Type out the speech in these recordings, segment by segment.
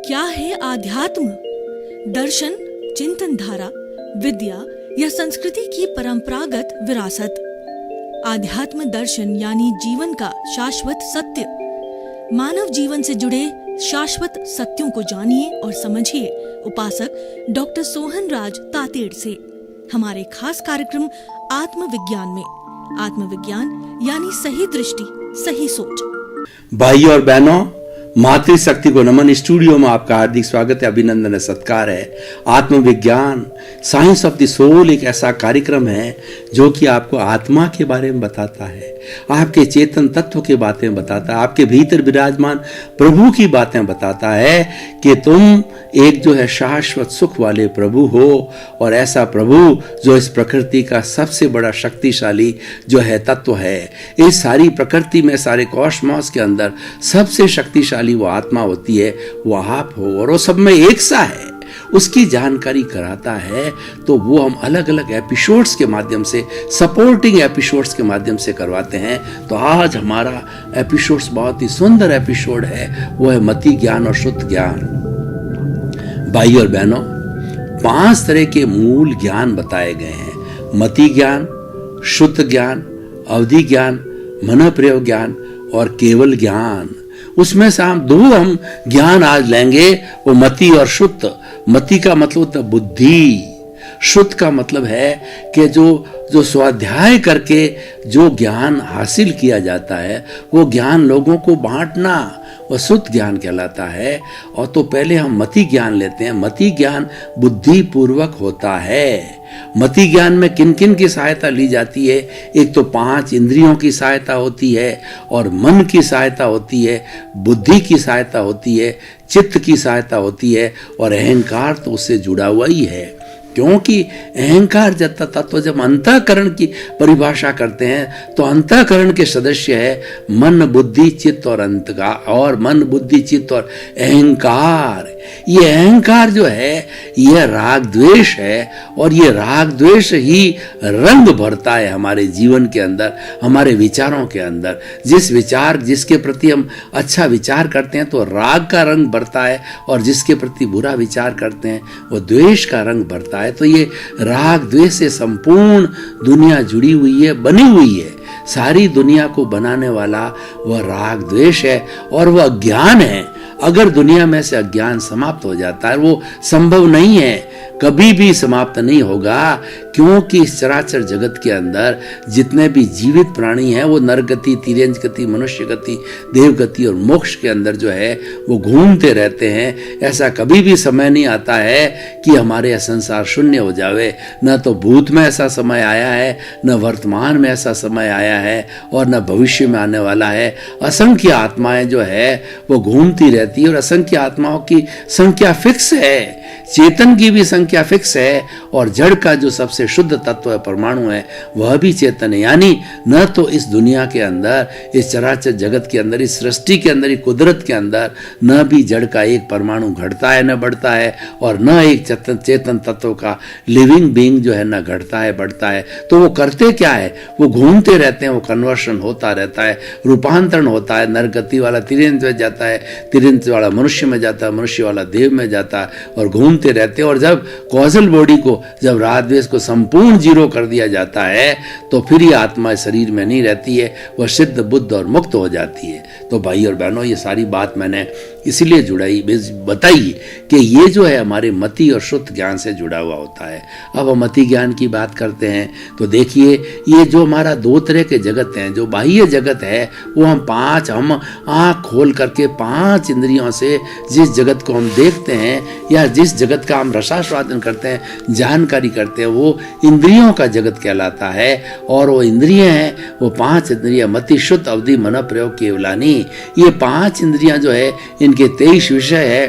क्या है आध्यात्म? दर्शन, चिंतन धारा, विद्या या संस्कृति की परंपरागत विरासत। आध्यात्म दर्शन यानी जीवन का शाश्वत सत्य। मानव जीवन से जुड़े शाश्वत सत्यों को जानिए और समझिए उपासक डॉक्टर सोहन राज तातेड़ से हमारे खास कार्यक्रम आत्मविज्ञान में। आत्मविज्ञान यानी सही दृष्टि, सही सोच। भाइयों और बहनों, मातृशक्ति को नमन। स्टूडियो में आपका हार्दिक स्वागत है, अभिनंदन है, सत्कार है। आत्मविज्ञान, साइंस ऑफ द सोल एक ऐसा कार्यक्रम है जो कि आपको आत्मा के बारे में बताता है, आपके चेतन तत्व के बातें बताता है, आपके भीतर विराजमान प्रभु की बातें बताता है कि तुम एक जो है शाश्वत सुख वाले प्रभु हो, और ऐसा प्रभु जो इस प्रकृति का सबसे बड़ा शक्तिशाली जो है तत्व है। इस सारी प्रकृति में, सारे कॉस्मॉस के अंदर सबसे शक्तिशाली वो आत्मा होती है, वो आप हो, और वो सब में एक सा है, उसकी जानकारी कराता है। तो वो हम अलग अलग एपिसोड्स के माध्यम से, सपोर्टिंग एपिसोड्स के माध्यम से करवाते हैं। तो आज हमारा एपिसोड्स बहुत ही सुंदर एपिसोड है, वो है मति ज्ञान और शुद्ध ज्ञान। भाई और बहनों, 5 तरह के मूल ज्ञान बताए गए हैं: मति ज्ञान, शुद्ध ज्ञान, अवधि ज्ञान, मन प्रयोग ज्ञान और केवल ज्ञान। उसमें से हम 2 ज्ञान आज लेंगे, वो मति और शुद्ध। मति का मतलब होता है बुद्धि, शुद्ध का मतलब है कि जो स्वाध्याय करके जो ज्ञान हासिल किया जाता है, वो ज्ञान लोगों को बांटना, वह शुद्ध ज्ञान कहलाता है। और तो पहले हम मति ज्ञान लेते हैं। मति ज्ञान बुद्धि पूर्वक होता है। मति ज्ञान में किन किन की सहायता ली जाती है? एक तो 5 इंद्रियों की सहायता होती है, और मन की सहायता होती है, बुद्धि की सहायता होती है, चित्त की सहायता होती है, और अहंकार तो उससे जुड़ा हुआ ही है। क्योंकि अहंकार तत्व जब अंतःकरण की परिभाषा करते हैं तो अंतःकरण के सदस्य है मन, बुद्धि, चित्त और अंतःकार, और मन, बुद्धि, चित्त और अहंकार। ये अहंकार जो है यह राग द्वेष है, और ये राग द्वेष ही रंग भरता है हमारे जीवन के अंदर, हमारे विचारों के अंदर। जिसके प्रति हम अच्छा विचार करते हैं तो राग का रंग भरता है, और जिसके प्रति बुरा विचार करते हैं वो द्वेष का रंग भरता है। तो ये राग द्वेष से संपूर्ण दुनिया जुड़ी हुई है, बनी हुई है। सारी दुनिया को बनाने वाला वह राग द्वेष है, और वह अज्ञान है। अगर दुनिया में से अज्ञान समाप्त हो जाता है, वो संभव नहीं है, कभी भी समाप्त नहीं होगा, क्योंकि इस चराचर जगत के अंदर जितने भी जीवित प्राणी हैं वो नरगति, तिर्यंच गति, मनुष्य गति, देवगति और मोक्ष के अंदर जो है वो घूमते रहते हैं। ऐसा कभी भी समय नहीं आता है कि हमारे यह संसार शून्य हो जावे। न तो भूत में ऐसा समय आया है, न वर्तमान में ऐसा समय आया है, और न भविष्य में आने वाला है। असंख्य आत्माएं जो है वो घूमती रहती है, और असंख्य आत्माओं की संख्या फिक्स है, चेतन की भी संख्या फिक्स है, और जड़ का जो सबसे शुद्ध तत्व है, परमाणु है, वह भी चेतन है। यानी न तो इस दुनिया के अंदर, इस चराचर जगत के अंदर, इस सृष्टि के अंदर, इस कुदरत के अंदर न भी जड़ का एक परमाणु घटता है, न बढ़ता है, और न एक चेतन तत्व का लिविंग बीइंग जो है न घटता है, बढ़ता है। तो वो करते क्या है? वो घूमते रहते हैं, वो कन्वर्शन होता रहता है, रूपांतरण होता है। नरगति वाला तिर्यंच में जाता है, तिर्यंच वाला मनुष्य में जाता है, मनुष्य वाला देव में जाता है, और घूमते रहते हैं। और जब कॉजल बॉडी को, जब राग द्वेष को संपूर्ण जीरो कर दिया जाता है, तो फिर ये आत्मा शरीर में नहीं रहती है, वह सिद्ध, बुद्ध और मुक्त हो जाती है। तो भाई और बहनों, ये सारी बात मैंने इसीलिए बताई कि ये जो है हमारे मति और शुद्ध ज्ञान से जुड़ा हुआ होता है। अब हम मति ज्ञान की बात करते हैं तो देखिए, ये जो हमारा 2 तरह के जगत हैं, जो बाह्य जगत है, वो हम आँख खोल करके 5 इंद्रियों से जिस जगत को हम देखते हैं, या जिस जगत का हम रसास्वादन करते हैं, जानकारी करते हैं, वो इंद्रियों का जगत कहलाता है। और वो इंद्रियां हैं, वो 5 इंद्रियां, मति, शुद्ध, अवधि, मन प्रयोग, केवलानी। ये 5 इंद्रियां जो है, इनके 23 विषय है,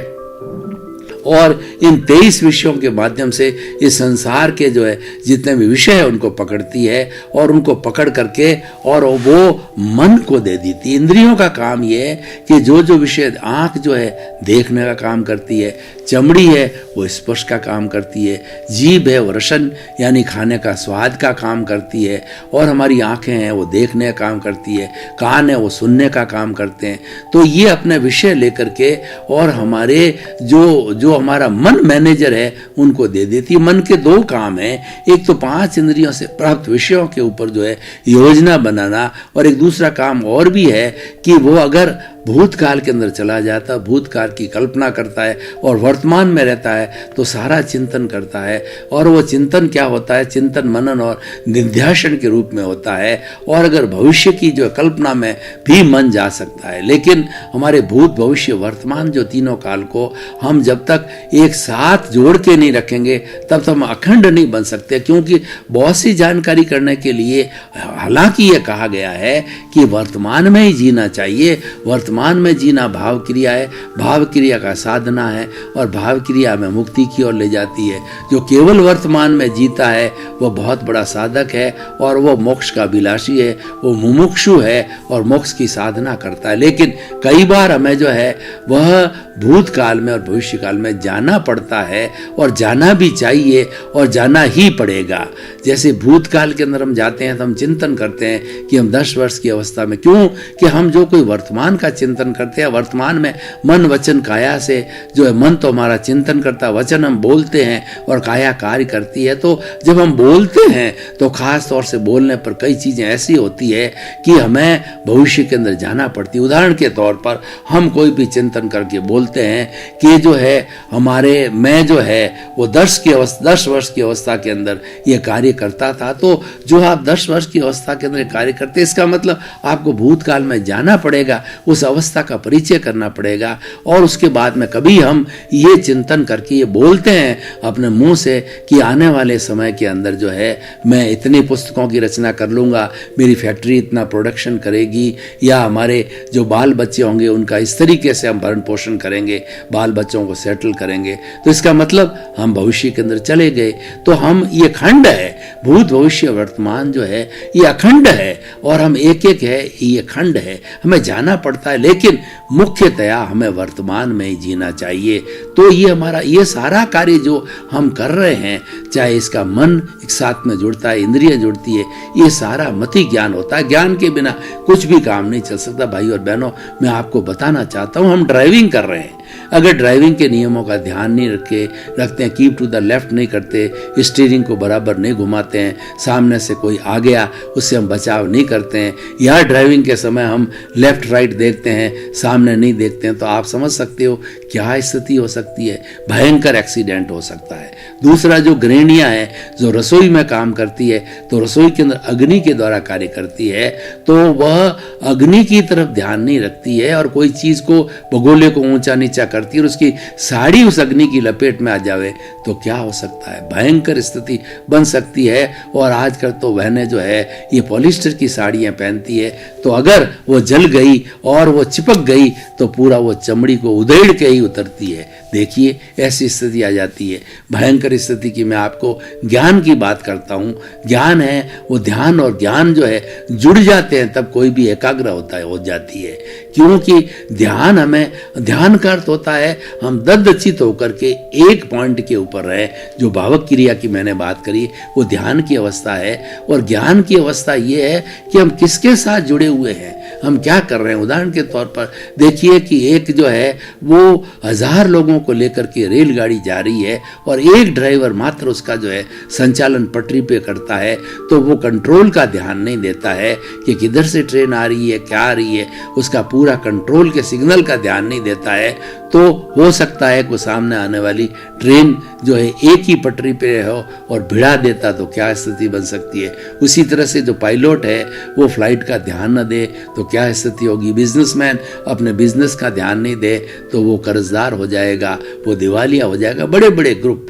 और इन 23 विषयों के माध्यम से इस संसार के जो है जितने भी विषय है उनको पकड़ती है और उनको पकड़ करके और वो मन को दे देती है। इंद्रियों का काम ये है कि जो जो विषय, आंख जो है देखने का काम करती है, चमड़ी है वो स्पर्श का काम करती है, जीभ है वो रसन यानी खाने का स्वाद का काम करती है, और हमारी आंखें हैं वो देखने का काम करती है, कान है वो सुनने का काम करते हैं। तो ये अपने विषय लेकर के और हमारे जो हमारा मन मैनेजर है उनको दे देती है। मन के 2 काम हैं, एक तो 5 इंद्रियों से प्राप्त विषयों के ऊपर जो है योजना बनाना, और एक दूसरा काम और भी है कि वो अगर भूतकाल के अंदर चला जाता, भूतकाल की कल्पना करता है और वर्तमान में रहता है तो सारा चिंतन करता है, और वो चिंतन क्या होता है, चिंतन मनन और निध्यासन के रूप में होता है। और अगर भविष्य की जो कल्पना में भी मन जा सकता है, लेकिन हमारे भूत भविष्य वर्तमान जो तीनों काल को हम जब तक एक साथ जोड़ के नहीं रखेंगे तब तक हम अखंड नहीं बन सकते, क्योंकि बहुत सी जानकारी करने के लिए हालांकि ये कहा गया है कि वर्तमान में ही जीना चाहिए। वर्तमान में जीना भाव क्रिया है, भाव क्रिया का साधना है, और भाव क्रिया में मुक्ति की ओर ले जाती है। जो केवल वर्तमान में जीता है वो बहुत बड़ा साधक है, और वो मोक्ष का अभिलाषी है, वो मुमुक्षु है और मोक्ष की साधना करता है। लेकिन कई बार हमें जो है वह भूतकाल में और भविष्य काल में जाना पड़ता है, और जाना भी चाहिए और जाना ही पड़ेगा। जैसे भूतकाल के अंदर हम जाते हैं तो हम चिंतन करते हैं कि हम 10 वर्ष की अवस्था में, क्यों कि हम जो कोई वर्तमान का चिंतन करते हैं, वर्तमान में मन वचन काया से जो है, मन तो हमारा चिंतन करता है, वचन हम बोलते हैं और काया कार्य करती है। तो जब हम बोलते हैं तो खास तौर से बोलने पर कई चीजें ऐसी होती है कि हमें भविष्य के अंदर जाना पड़ती है। उदाहरण के तौर पर हम कोई भी चिंतन करके बोलते हैं कि जो है हमारे मैं जो है वो 10 वर्ष की अवस्था के अंदर ये कार्य करता था, तो जो आप 10 वर्ष की अवस्था के अंदर कार्य करते, इसका मतलब आपको भूतकाल में जाना पड़ेगा, उस अवस्था का परिचय करना पड़ेगा, और उसके बाद में कभी हम ये चिंतन करके ये बोलते हैं अपने मुंह से कि आने वाले समय के अंदर जो है मैं इतनी पुस्तकों की रचना कर लूँगा, मेरी फैक्ट्री इतना प्रोडक्शन करेगी, या हमारे जो बाल बच्चे होंगे उनका इस तरीके से हम भरण पोषण करेंगे, बाल बच्चों को सेटल करेंगे। तो इसका मतलब हम भविष्य के अंदर चले गए। तो हम ये खंड है, भूत भविष्य वर्तमान जो है ये अखंड है, और हम एक एक है, ये खंड है, हमें जाना पड़ता है, लेकिन मुख्यतया हमें वर्तमान में ही जीना चाहिए। तो ये हमारा ये सारा कार्य जो हम कर रहे हैं, चाहे इसका मन एक साथ में जुड़ता है, इंद्रिय जुड़ती है, ये सारा मति ज्ञान होता है। ज्ञान के बिना कुछ भी काम नहीं चल सकता। भाई और बहनों, मैं आपको बताना चाहता हूँ, हम ड्राइविंग कर रहे हैं, अगर ड्राइविंग के नियमों का ध्यान नहीं रखते हैं, कीप टू द लेफ्ट नहीं करते, स्टीयरिंग को बराबर नहीं घुमाते हैं, सामने से कोई आ गया उससे हम बचाव नहीं करते हैं, या ड्राइविंग के समय हम लेफ्ट राइट देखते हैं, सामने नहीं देखते हैं, तो आप समझ सकते हो क्या स्थिति हो सकती है, भयंकर एक्सीडेंट हो सकता है। दूसरा, जो गृहिणियां हैं जो रसोई में काम करती है, तो रसोई के अंदर अग्नि के द्वारा कार्य करती है, तो वह अग्नि की तरफ ध्यान नहीं रखती है और कोई चीज को भगोले को ऊंचा नीचा करती है और उसकी साड़ी उस अग्नि की लपेट में आ जावे, तो क्या हो सकता है, भयंकर स्थिति बन सकती है। और आजकल तो बहनें जो है ये पॉलिस्टर की साड़ियां पहनती है, तो अगर वो जल गई और वो चिपक गई तो पूरा वो चमड़ी को उधेड़ के ही उतरती है। देखिए ऐसी स्थिति आ जाती है, भयंकर स्थिति की। मैं आपको ज्ञान की बात करता हूँ, ज्ञान है वो ध्यान और ज्ञान जो है जुड़ जाते हैं तब कोई भी एकाग्र होता है, हो जाती है, क्योंकि ध्यान हमें, ध्यान का अर्थ होता है हम ददचित होकर के एक पॉइंट के ऊपर रहे। जो भावक क्रिया की मैंने बात करी वो ध्यान की अवस्था है, और ज्ञान की अवस्था ये है कि हम किसके साथ जुड़े हुए हैं, हम क्या कर रहे हैं। उदाहरण के तौर पर देखिए कि एक जो है वो 1000 लोगों को लेकर के रेलगाड़ी जा रही है और एक ड्राइवर मात्र उसका जो है संचालन पटरी पे करता है, तो वो कंट्रोल का ध्यान नहीं देता है कि किधर से ट्रेन आ रही है, क्या आ रही है, उसका पूरा कंट्रोल के सिग्नल का ध्यान नहीं देता है। तो हो सकता है कि सामने आने वाली ट्रेन जो है एक ही पटरी पे हो और भिड़ा देता, तो क्या स्थिति बन सकती है। उसी तरह से जो पायलट है वो फ्लाइट का ध्यान न दे तो क्या स्थिति होगी। बिजनेसमैन अपने बिजनेस का ध्यान नहीं दे तो वो कर्जदार हो जाएगा, वो दिवालिया हो जाएगा। बड़े बड़े ग्रुप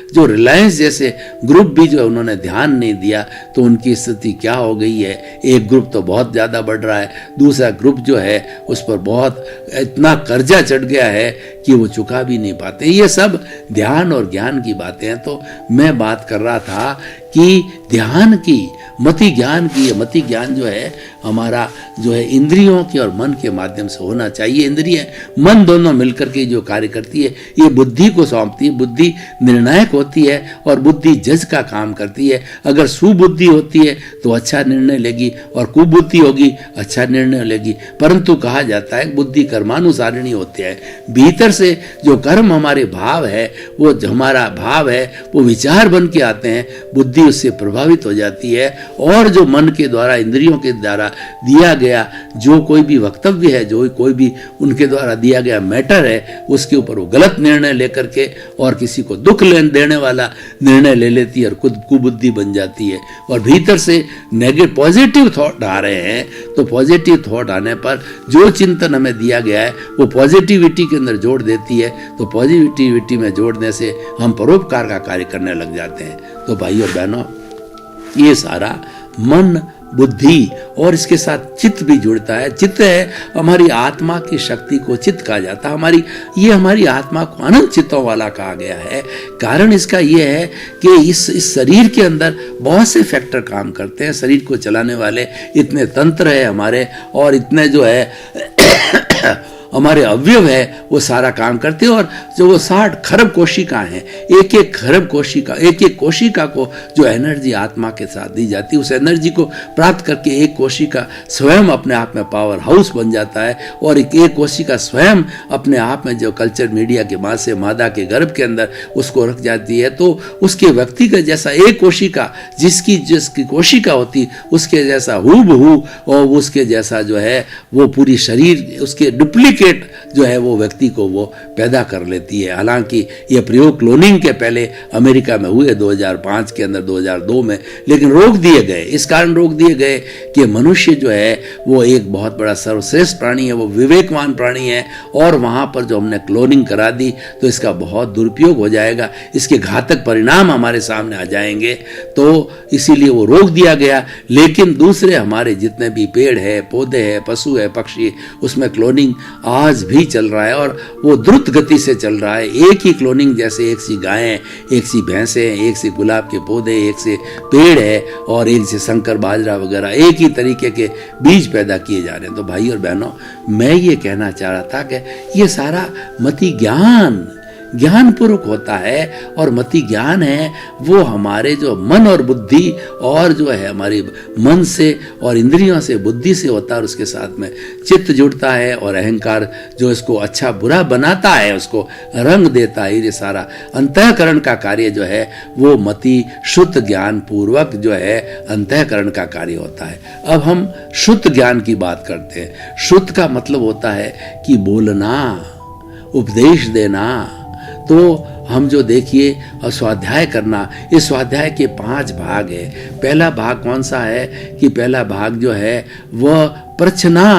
जो रिलायंस जैसे ग्रुप भी जो है उन्होंने ध्यान नहीं दिया, तो उनकी स्थिति क्या हो गई है। एक ग्रुप तो बहुत ज़्यादा बढ़ रहा है, दूसरा ग्रुप जो है उस पर बहुत इतना कर्जा चढ़ गया है कि वो चुका भी नहीं पाते। ये सब ध्यान और ज्ञान की बातें हैं। तो मैं बात कर रहा था कि ध्यान की, मति ज्ञान की, मति ज्ञान जो है हमारा जो है इंद्रियों के और मन के माध्यम से होना चाहिए। इंद्रिय मन दोनों मिलकर के जो कार्य करती है, ये बुद्धि को सौंपती है। बुद्धि निर्णायक होती है और बुद्धि जज का काम करती है। अगर सुबुद्धि होती है तो अच्छा निर्णय लेगी, और कुबुद्धि होगी अच्छा निर्णय लेगी। परंतु कहा जाता है बुद्धि कर्मानुसारिणी होती है। भीतर से जो कर्म हमारे भाव है, वो जो हमारा भाव है वो विचार बन के आते हैं, बुद्धि उससे प्रभावित हो जाती है। और जो मन के द्वारा, इंद्रियों के द्वारा दिया गया जो कोई भी वक्तव्य है, जो कोई भी उनके द्वारा दिया गया मैटर है, उसके ऊपर वो गलत निर्णय लेकर के और किसी को दुख देने वाला निर्णय ले लेती है और खुद कुबुद्धि बन जाती है। और भीतर से नेगेटिव पॉजिटिव थॉट आ रहे हैं, तो पॉजिटिव थॉट आने पर जो चिंतन हमें दिया गया है वो पॉजिटिविटी के अंदर जोड़ देती है। तो पॉजिटिविटी में जोड़ने से हम परोपकार का कार्य करने लग जाते हैं। तो भाइयों और बहनों, ये सारा मन, बुद्धि और इसके साथ चित्त भी जुड़ता है। चित्त है हमारी आत्मा की शक्ति को चित्त कहा जाता है। ये हमारी आत्मा को अनंत चित्तों वाला कहा गया है। कारण इसका ये है कि इस शरीर के अंदर बहुत से फैक्टर काम करते हैं। शरीर को चलाने वाले इतने तंत्र है हमारे, और इतने जो है हमारे अवयव है वो सारा काम करते हैं। और जो वो 60 खरब कोशिका हैं, एक एक खरब कोशिका, एक एक कोशिका को जो एनर्जी आत्मा के साथ दी जाती है, उस एनर्जी को प्राप्त करके एक कोशिका स्वयं अपने आप में पावर हाउस बन जाता है। और एक कोशिका स्वयं अपने आप में जो कल्चर मीडिया के बाद से मादा के गर्भ के अंदर उसको रख जाती है। तो उसके व्यक्ति का जैसा एक कोशिका, जिसकी कोशिका होती उसके जैसा हूबहू, और उसके जैसा जो है वो पूरी शरीर, उसके डुप्लीकेट जो है वो व्यक्ति को वो पैदा कर लेती है। हालांकि ये प्रयोग क्लोनिंग के पहले अमेरिका में हुए 2005 के अंदर, 2002 में, लेकिन रोक दिए गए। इस कारण रोक दिए गए कि मनुष्य जो है वो एक बहुत बड़ा सर्वश्रेष्ठ प्राणी है, वो विवेकवान प्राणी है, और वहां पर जो हमने क्लोनिंग करा दी तो इसका बहुत दुरुपयोग हो जाएगा, इसके घातक परिणाम हमारे सामने आ जाएंगे। तो इसीलिए वो रोक दिया गया। लेकिन दूसरे हमारे जितने भी पेड़ है, पौधे है, पशु है, पक्षी, उसमें क्लोनिंग आज भी चल रहा है, और वो द्रुत गति से चल रहा है। एक ही क्लोनिंग, जैसे एक सी गायें, एक सी भैंसें, एक से गुलाब के पौधे, एक से पेड़ है, और एक से शंकर बाजरा वगैरह, एक ही तरीके के बीज पैदा किए जा रहे हैं। तो भाई और बहनों, मैं ये कहना चाह रहा था कि ये सारा मति ज्ञानपूर्वक होता है। और मति ज्ञान है वो हमारे जो मन और बुद्धि, और जो है हमारी मन से और इंद्रियों से, बुद्धि से होता है, और उसके साथ में चित्त जुड़ता है, और अहंकार जो इसको अच्छा बुरा बनाता है, उसको रंग देता है। ये सारा अंतःकरण का कार्य जो है वो मति शुद्ध ज्ञान पूर्वक जो है अंतःकरण का कार्य होता है। अब हम शुद्ध ज्ञान की बात करते हैं। शुद्ध का मतलब होता है कि बोलना, उपदेश देना। तो हम जो देखिए स्वाध्याय करना, इस स्वाध्याय के 5 भाग है। पहला भाग कौन सा है कि पहला भाग जो है वह प्रश्ना,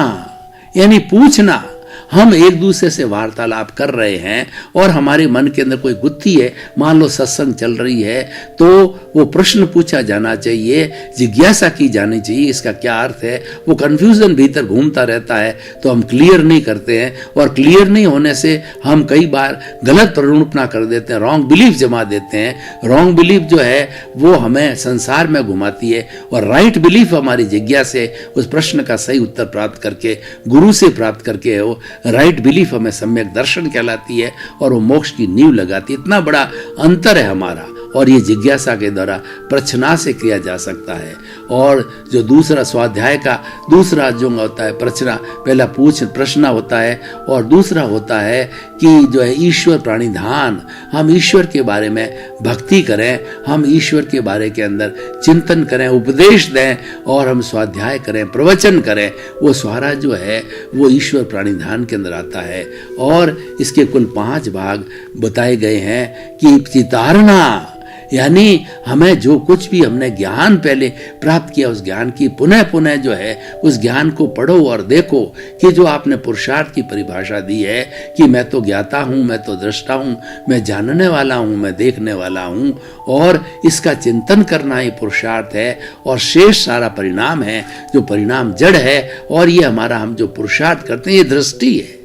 यानी पूछना। हम एक दूसरे से वार्तालाप कर रहे हैं और हमारे मन के अंदर कोई गुत्थी है, मान लो सत्संग चल रही है, तो वो प्रश्न पूछा जाना चाहिए, जिज्ञासा की जानी चाहिए, इसका क्या अर्थ है। वो कंफ्यूजन भीतर घूमता रहता है तो हम क्लियर नहीं करते हैं, और क्लियर नहीं होने से हम कई बार गलत प्ररूपना कर देते हैं, रॉन्ग बिलीफ जमा देते हैं। रॉन्ग बिलीफ जो है वो हमें संसार में घुमाती है, और राइट बिलीफ हमारी जिज्ञासा से उस प्रश्न का सही उत्तर प्राप्त करके, गुरु से प्राप्त करके, वो राइट बिलीफ हमें सम्यक दर्शन कहलाती है, और वो मोक्ष की नींव लगाती है। इतना बड़ा अंतर है हमारा, और ये जिज्ञासा के द्वारा प्रश्ना से किया जा सकता है। और जो दूसरा स्वाध्याय का दूसरा जो होता है प्रश्ना, पहला प्रश्न होता है, और दूसरा होता है कि जो है ईश्वर प्राणिधान, हम ईश्वर के बारे में भक्ति करें, हम ईश्वर के बारे के अंदर चिंतन करें, उपदेश दें, और हम स्वाध्याय करें, प्रवचन करें। वो सारा जो है वो ईश्वर प्राणिधान के अंदर आता है। और इसके कुल 5 भाग बताए गए हैं कि चितारना, यानी हमें जो कुछ भी हमने ज्ञान पहले प्राप्त किया उस ज्ञान की पुनः पुनः जो है उस ज्ञान को पढ़ो और देखो कि जो आपने पुरुषार्थ की परिभाषा दी है कि मैं तो ज्ञाता हूँ, मैं तो दृष्टा हूँ, मैं जानने वाला हूँ, मैं देखने वाला हूँ, और इसका चिंतन करना ही पुरुषार्थ है और शेष सारा परिणाम है जो परिणाम जड़ है। और ये हमारा हम जो पुरुषार्थ करते हैं ये दृष्टि है,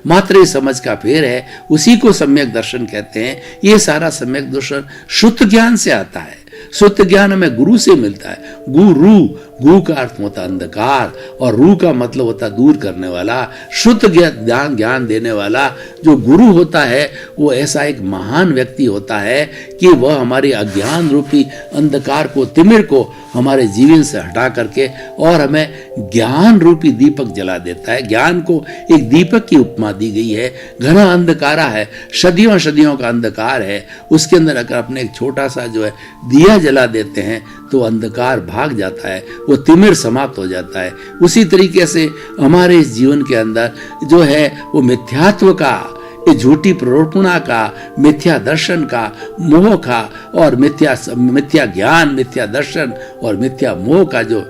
मात्र ये समझ का फेर है, उसी को सम्यक दर्शन कहते हैं। ये सारा सम्यक दर्शन शुद्ध ज्ञान से आता है। शुद्ध ज्ञान हमें गुरु से मिलता है। गु का अर्थ होता अंधकार और रू का मतलब होता दूर करने वाला। शुद्ध ज्ञान देने वाला जो गुरु होता है वो ऐसा एक महान व्यक्ति होता है कि वह हमारे अज्ञान रूपी अंधकार को, तिमिर को हमारे जीवन से हटा करके और हमें ज्ञान रूपी दीपक जला देता है। ज्ञान को एक दीपक की उपमा दी गई है। घना अंधकारा है, सदियों सदियों का अंधकार है, उसके अंदर अगर अपने एक छोटा सा जो है दिया जला देते हैं तो अंधकार भाग जाता है, वो तिमिर समाप्त हो जाता है। उसी तरीके से हमारे इस जीवन के अंदर जो है वो मिथ्यात्व का, ये झूठी प्ररोपणा का, मिथ्या दर्शन का, मोह का और मिथ्या ज्ञान, मिथ्या दर्शन और मिथ्या मोह का जो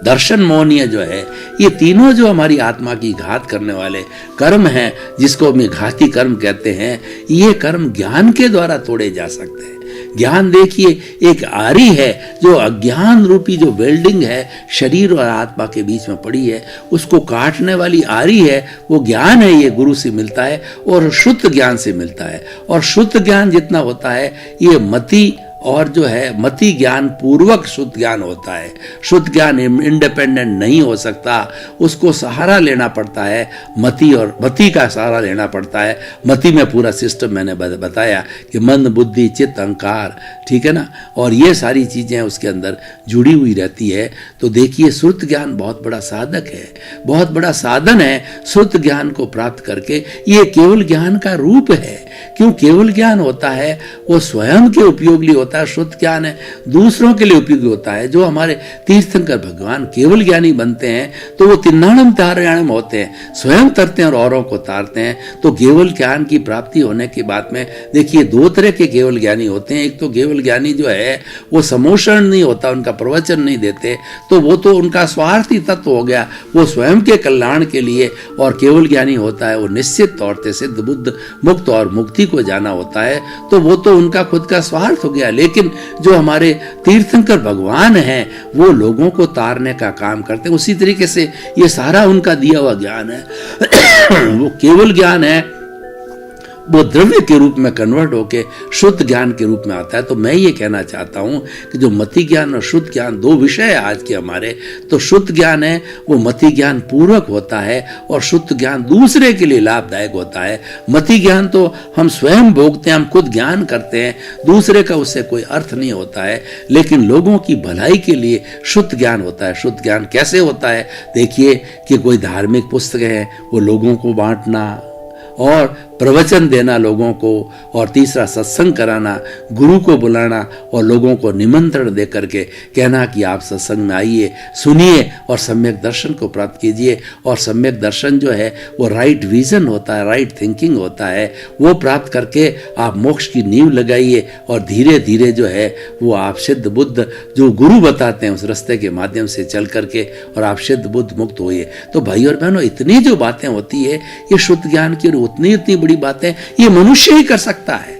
दर्शन मोहनीय जो है, ये तीनों जो हमारी आत्मा की घात करने वाले कर्म हैं, जिसको हम घाती कर्म कहते हैं, ये कर्म ज्ञान के द्वारा तोड़े जा सकते हैं। ज्ञान देखिए एक आरी है जो अज्ञान रूपी जो वेल्डिंग है शरीर और आत्मा के बीच में पड़ी है, उसको काटने वाली आरी है वो ज्ञान है। ये गुरु से मिलता है और शुद्ध ज्ञान से मिलता है। और शुद्ध ज्ञान जितना होता है ये मति और जो है मति ज्ञान पूर्वक शुद्ध ज्ञान होता है। शुद्ध ज्ञान इंडिपेंडेंट नहीं हो सकता, उसको सहारा लेना पड़ता है। मति का सहारा लेना पड़ता है। मति में पूरा सिस्टम मैंने बताया कि मन, बुद्धि, चित्त, अहंकार, ठीक है ना, और ये सारी चीजें उसके अंदर जुड़ी हुई रहती है। तो देखिए शुद्ध ज्ञान बहुत बड़ा साधक है, बहुत बड़ा साधन है। शुद्ध ज्ञान को प्राप्त करके ये केवल ज्ञान का रूप है। क्यों केवल ज्ञान होता है? वो स्वयं के उपयोग लिए होता है। शुद्ध ज्ञान है दूसरों के लिए उपयोगी होता है। जो हमारे तीर्थंकर भगवान केवल ज्ञानी बनते हैं तो वो तिन्नाणम तारयाणम होते हैं, स्वयं तरते हैं और औरों को तारते हैं। तो केवल ज्ञान की प्राप्ति होने के बाद में देखिए दो तरह के केवल ज्ञानी होते हैं। एक तो केवल ज्ञानी जो है वो समोषण नहीं होता, उनका प्रवचन नहीं देते, तो वो तो उनका स्वार्थी तत्व हो गया, वो स्वयं के कल्याण के लिए। और केवल ज्ञानी होता है वो निश्चित तौर से सिद्ध, बुद्ध, मुक्त और मुक्ति को जाना होता है, तो वो तो उनका खुद का स्वार्थ हो गया। लेकिन जो हमारे तीर्थंकर भगवान हैं वो लोगों को तारने का काम करते हैं। उसी तरीके से ये सारा उनका दिया हुआ ज्ञान है वो केवल ज्ञान है, वो द्रव्य के रूप में कन्वर्ट होके शुद्ध ज्ञान के रूप में आता है। तो मैं ये कहना चाहता हूं कि जो मति ज्ञान और शुद्ध ज्ञान दो विषय है आज के हमारे, तो शुद्ध ज्ञान है वो मति ज्ञान पूर्वक होता है और शुद्ध ज्ञान दूसरे के लिए लाभदायक होता है। मति ज्ञान तो हम स्वयं भोगते हैं, हम खुद ज्ञान करते हैं, दूसरे का उससे कोई अर्थ नहीं होता है। लेकिन लोगों की भलाई के लिए शुद्ध ज्ञान होता है। शुद्ध ज्ञान कैसे होता है? देखिए कि कोई धार्मिक पुस्तक है वो लोगों को बांटना और प्रवचन देना लोगों को, और तीसरा सत्संग कराना, गुरु को बुलाना और लोगों को निमंत्रण दे करके कहना कि आप सत्संग में आइए, सुनिए और सम्यक दर्शन को प्राप्त कीजिए। और सम्यक दर्शन जो है वो राइट विजन होता है, राइट थिंकिंग होता है, वो प्राप्त करके आप मोक्ष की नींव लगाइए और धीरे धीरे जो है वो आप सिद्ध बुद्ध जो गुरु बताते हैं उस रास्ते के माध्यम से चल करके और आप सिद्ध बुद्ध मुक्त होइए। तो भाई और बहनों इतनी जो बातें होती है ये शुद्ध ज्ञान की उतनी बड़ी बातें ये मनुष्य ही कर सकता है।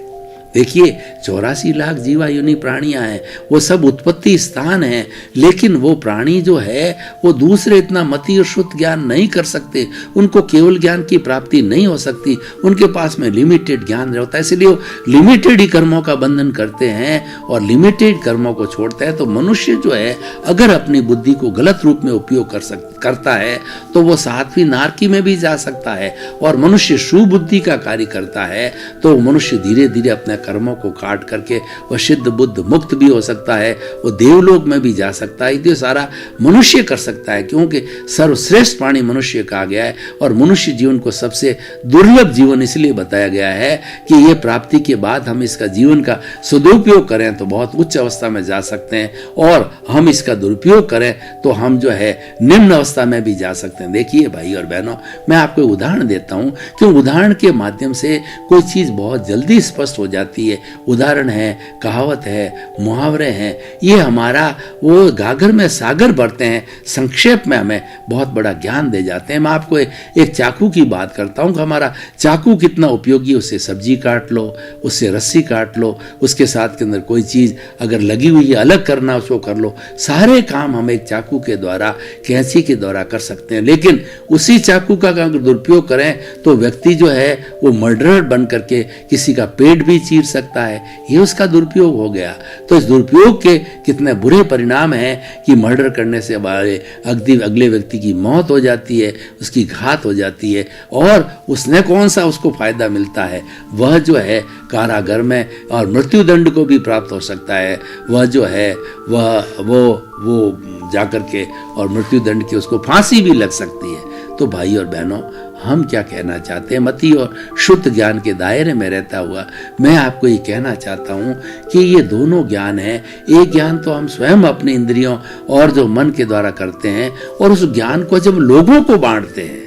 देखिए 84 लाख जीवा योनि प्राणियां हैं, वो सब उत्पत्ति स्थान है, लेकिन वो प्राणी जो है वो दूसरे इतना मति और शुद्ध ज्ञान नहीं कर सकते, उनको केवल ज्ञान की प्राप्ति नहीं हो सकती, उनके पास में लिमिटेड ज्ञान होता है, इसलिए वो लिमिटेड ही कर्मों का बंधन करते हैं और लिमिटेड कर्मों को छोड़ते हैं। तो मनुष्य जो है अगर अपनी बुद्धि को गलत रूप में उपयोग करता है तो वो 7वीं नारकी में भी जा सकता है। और मनुष्य सुबुद्धि का कार्य करता है तो मनुष्य धीरे धीरे अपने कर्मों को काट करके वह सिद्ध बुद्ध मुक्त भी हो सकता है, वो देवलोक में भी जा सकता है। ये सारा मनुष्य कर सकता है, क्योंकि सर्वश्रेष्ठ प्राणी मनुष्य कहा गया है और मनुष्य जीवन को सबसे दुर्लभ जीवन इसलिए बताया गया है कि ये प्राप्ति के बाद हम इसका जीवन का सदुपयोग करें तो बहुत उच्च अवस्था में जा सकते हैं, और हम इसका दुरुपयोग करें तो हम जो है निम्न अवस्था में भी जा सकते हैं। देखिए भाई और बहनों, मैं आपको उदाहरण देता हूं कि उदाहरण के माध्यम से कोई चीज बहुत जल्दी स्पष्ट हो जाती जाती है। उदाहरण है, कहावत है, मुहावरे हैं, ये हमारा वो गागर में सागर भरते हैं, संक्षेप में हमें बहुत बड़ा ज्ञान दे जाते हैं। मैं आपको एक चाकू की बात करता हूँ कि हमारा चाकू कितना उपयोगी, उससे सब्जी काट लो, उससे रस्सी काट लो, उसके साथ के अंदर कोई चीज़ अगर लगी हुई है अलग करना उसको कर लो, सारे काम हम एक चाकू के द्वारा, कैंची के द्वारा कर सकते हैं। लेकिन उसी चाकू का अगर दुरुपयोग करें तो व्यक्ति जो है वो मर्डरर बन करके किसी का पेट भी चीर सकता है, ये उसका दुरुपयोग हो गया। तो इस दुरुपयोग के कितने बुरे परिणाम हैं कि मर्डर करने से हमारे अगले व्यक्ति की मौत हो जाती है, उसकी घात हो जाती है, और उसने कौन सा उसको फायदा मिलता है, वह जो है कारागार में और मृत्यु दंड को भी प्राप्त हो सकता है। वह जो है वो जाकर के और मृत्यु दंड की उसको फांसी भी लग सकती है। तो भाई और बहनों, हम क्या कहना चाहते हैं, मति और शुद्ध ज्ञान के दायरे में रहता हुआ मैं आपको ये कहना चाहता हूँ कि ये दोनों ज्ञान हैं। एक ज्ञान तो हम स्वयं अपने इंद्रियों और जो मन के द्वारा करते हैं, और उस ज्ञान को जब लोगों को बांटते हैं,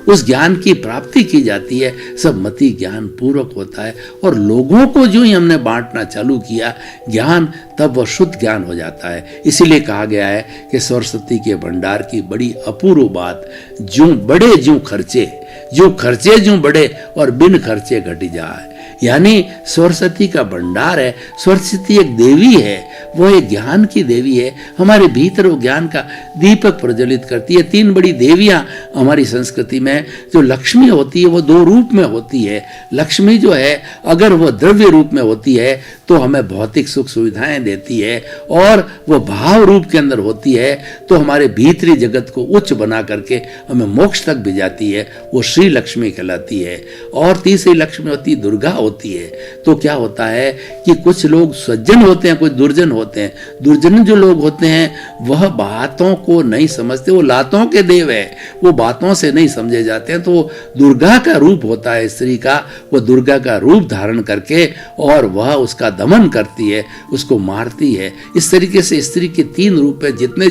उस ज्ञान की प्राप्ति की जाती है, सब मति ज्ञान पूर्वक होता है। और लोगों को जो ही हमने बांटना चालू किया ज्ञान, तब वह शुद्ध ज्ञान हो जाता है। इसीलिए कहा गया है कि सरस्वती के भंडार की बड़ी अपूर्व बात, जो बड़े जो खर्चे जो बड़े और बिन खर्चे घट जाए। यानी सरस्वती का भंडार है, सरस्वती एक देवी है, वह एक ज्ञान की देवी है, हमारे भीतर वो ज्ञान का दीपक प्रज्वलित करती है। 3 बड़ी देवियां हमारी संस्कृति में, जो लक्ष्मी होती है वो 2 रूप में होती है। लक्ष्मी जो है अगर वह द्रव्य रूप में होती है तो हमें भौतिक सुख सुविधाएं देती है, और वो भाव रूप के अंदर होती है तो हमारे भीतरी जगत को उच्च बना करके हमें मोक्ष तक भिजाती है, वो श्री लक्ष्मी कहलाती है। और तीसरी लक्ष्मी होती दुर्गा होती है। तो क्या होता है कि कुछ लोग सज्जन होते हैं, कुछ दुर्जन होते हैं। दुर्जन जो लोग होते हैं वह बातों को नहीं समझते, वो लातों के देव है, वो बातों से नहीं समझे जाते हैं। तो वो दुर्गा का रूप होता है स्त्री का, वो दुर्गा का रूप धारण करके और वह उसका दमन करती है, उसको मारती है। इस तरीके से स्त्री के 3 रूप है, जितने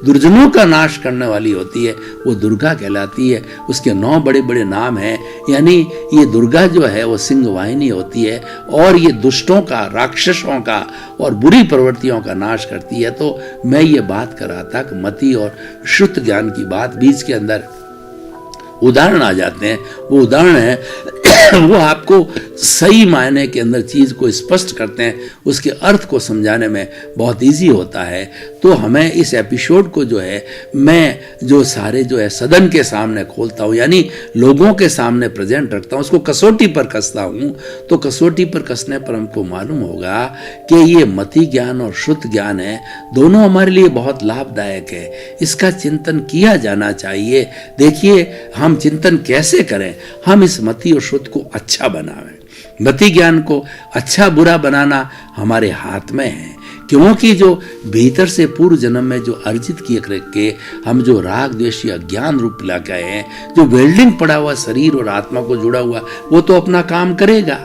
दुर्जनों का नाश करने वाली होती है वो दुर्गा कहलाती है। उसके 9 बड़े बड़े नाम हैं। यानी ये दुर्गा जो है वो सिंह वाहिनी होती है, और ये दुष्टों का, राक्षसों का और बुरी प्रवृत्तियों का नाश करती है। तो मैं ये बात कर रहा था कि मति और शुद्ध ज्ञान की बात, बीच के अंदर उदाहरण आ जाते हैं। वो उदाहरण है वो आपको सही मायने के अंदर चीज को स्पष्ट करते हैं, उसके अर्थ को समझाने में बहुत इजी होता है। तो हमें इस एपिसोड को जो है मैं जो सारे जो है सदन के सामने खोलता हूँ, यानी लोगों के सामने प्रेजेंट रखता हूँ, उसको कसौटी पर कसता हूँ। तो कसौटी पर कसने पर हमको मालूम होगा कि ये मति ज्ञान और शुद्ध ज्ञान है, दोनों हमारे लिए बहुत लाभदायक है। इसका चिंतन किया जाना चाहिए। देखिए हम चिंतन कैसे करें, हम इस मति और शुद्ध को अच्छा बनावें। मति ज्ञान को अच्छा बुरा बनाना हमारे हाथ में है, क्योंकि जो भीतर से पूर्व जन्म में जो अर्जित किए करके हम जो राग द्वेष या ज्ञान रूप ला के आए हैं, जो वेल्डिंग पड़ा हुआ शरीर और आत्मा को जुड़ा हुआ, वो तो अपना काम करेगा,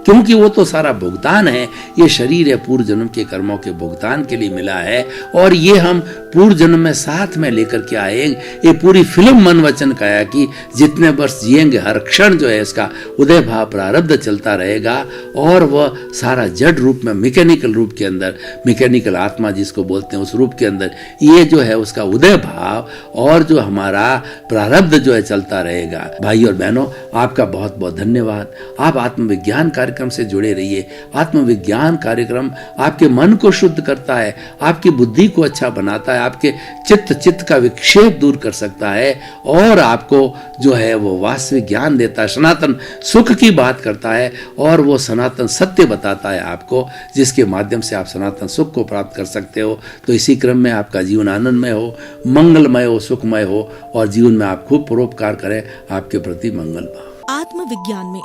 क्योंकि वो तो सारा भुगतान है। ये शरीर है पूर्व जन्म के कर्मों के भुगतान के लिए मिला है, और ये हम पूर्व जन्म में साथ में लेकर के आएंगे। ये पूरी फिल्म मन वचन का है कि जितने वर्ष जिएंगे हर क्षण जो है इसका उदय भाव प्रारब्ध चलता रहेगा, और वह सारा जड़ रूप में, मैकेनिकल रूप के अंदर, मैकेनिकल आत्मा जिसको बोलते हैं, उस रूप के अंदर ये जो है उसका उदय भाव और जो हमारा प्रारब्ध जो है चलता रहेगा। भाई और बहनों, आपका बहुत बहुत धन्यवाद। आप आत्मविज्ञान कार्यक्रम से जुड़े रहिए। आत्मविज्ञान कार्यक्रम आपके मन को शुद्ध करता है, आपकी बुद्धि को अच्छा बनाता है, आपके चित्त का विक्षेप दूर कर सकता है, और आपको जो है वो वास्तविक ज्ञान देता है, सनातन सुख की बात करता है, और वो सनातन सत्य बताता है आपको, जिसके माध्यम से आप सनातन सुख को प्राप्त कर सकते हो। तो इसी क्रम में आपका जीवन आनंदमय हो, मंगलमय हो, सुखमय हो, और जीवन में आप खूब परोपकार करें। आपके प्रति मंगल भाव। आत्मविज्ञान में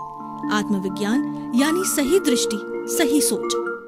आत्मविज्ञान यानी सही दृष्टि, सही सोच।